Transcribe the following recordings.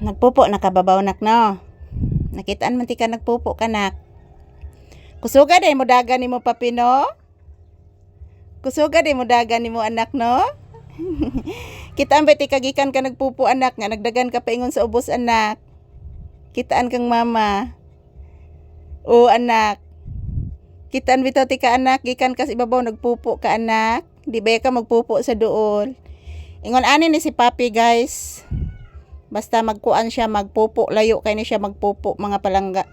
Nagpupo nakababaw nak no. Nakitaan man ti ka nagpupo ka nak. Kusuga day mo dagan nimo papi no. Kusuga day mo dagan nimo anak no. Kitaan ba ti kagikan ka nagpupo anak nga nagdagan ka paingon sa ubos anak. Kitaan kang mama. O anak. Kitaan bitaw ti ka anak gikan ka sa ibabaw nagpupo ka anak. Di ba ka magpupo sa duol. Ingon ani ni si papi guys. Basta magkuan siya magpupo layo kay ni siya magpupo mga palangga.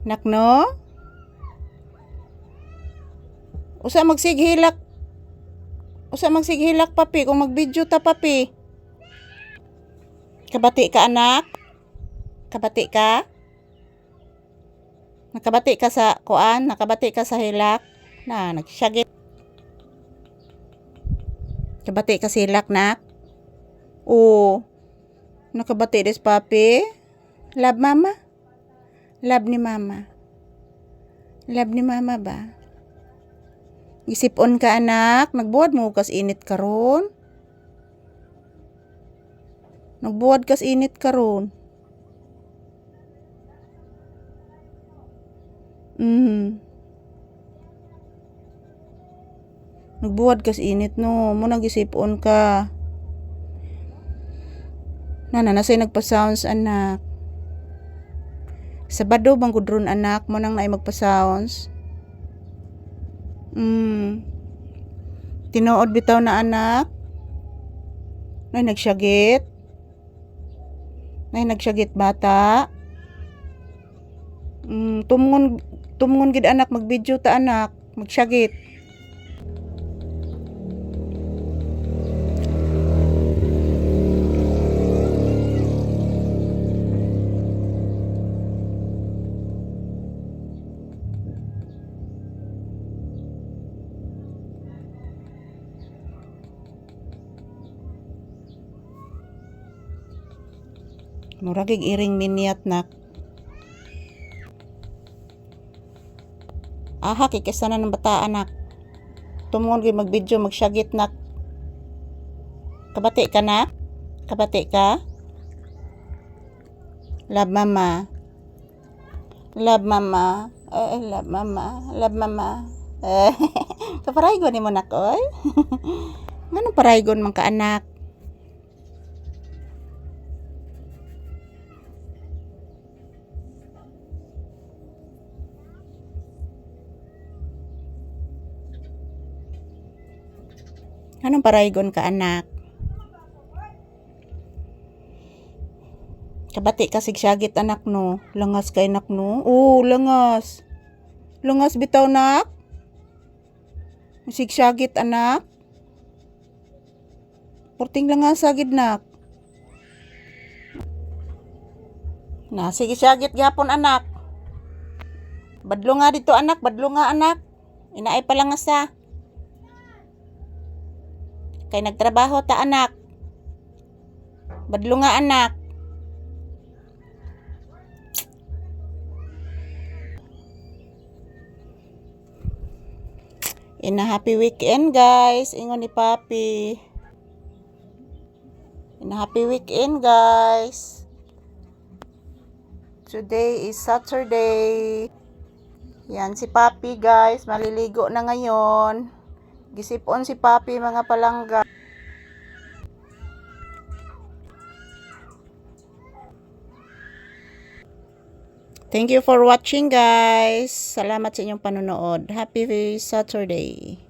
Nak no? Usa magsighilak. Usa magsighilak papi kung magbidyo ta papi. Kabati ka anak? Kabati ka? Nakabati ka sa kuan? Nakabati ka sa hilak? Na, nagsyagit. Kabati ka sa hilak nak? Oo. Nakabati des papi? Love mama? Love ni mama? Love ni mama ba? Isipon ka anak? Nagbuwad mo kas init karon? Nagbuwad kas init karon? Nagbuwad kas init no. Mo nagisipon ka. Nasay nagpa-sounds anak. Sabado bang gudron anak mo nang naay magpa-sounds. Tinuod bitaw na anak. Nay nagsyagit. Nay nagsyagit bata. Tumungon gid anak magbidyo ta anak. Magsyagit. Muragig iring miniat nak. Aha kikisana ng bata anak. Tumungon gid magbidyo magsyagit nak. Kabati ka na? Kabati ka? Love mama. Love mama. Love mama. Love mama. Kaparaygon ni mo nak oy. Nganong paraygon man ka anak? Anong paraygon ka anak? Kabati ka sigsyagit anak no. Langas kay anak no. Oo, langas. Langas bitaw nak. Sigsyagit anak. Porting langas sagid nak. Na sige syagit gyapon anak. Badlo nga dito anak, badlo nga anak. Inaay pa langas ha. Kay nagtrabaho ta anak. Badlo nga anak. In a happy weekend guys. Ingon ni papi. In a happy weekend guys. Today is Saturday. Yan si papi guys. Maliligo na ngayon. Gisipon si papi mga palangga. Thank you for watching guys. Salamat sa inyong panonood. Happy Saturday.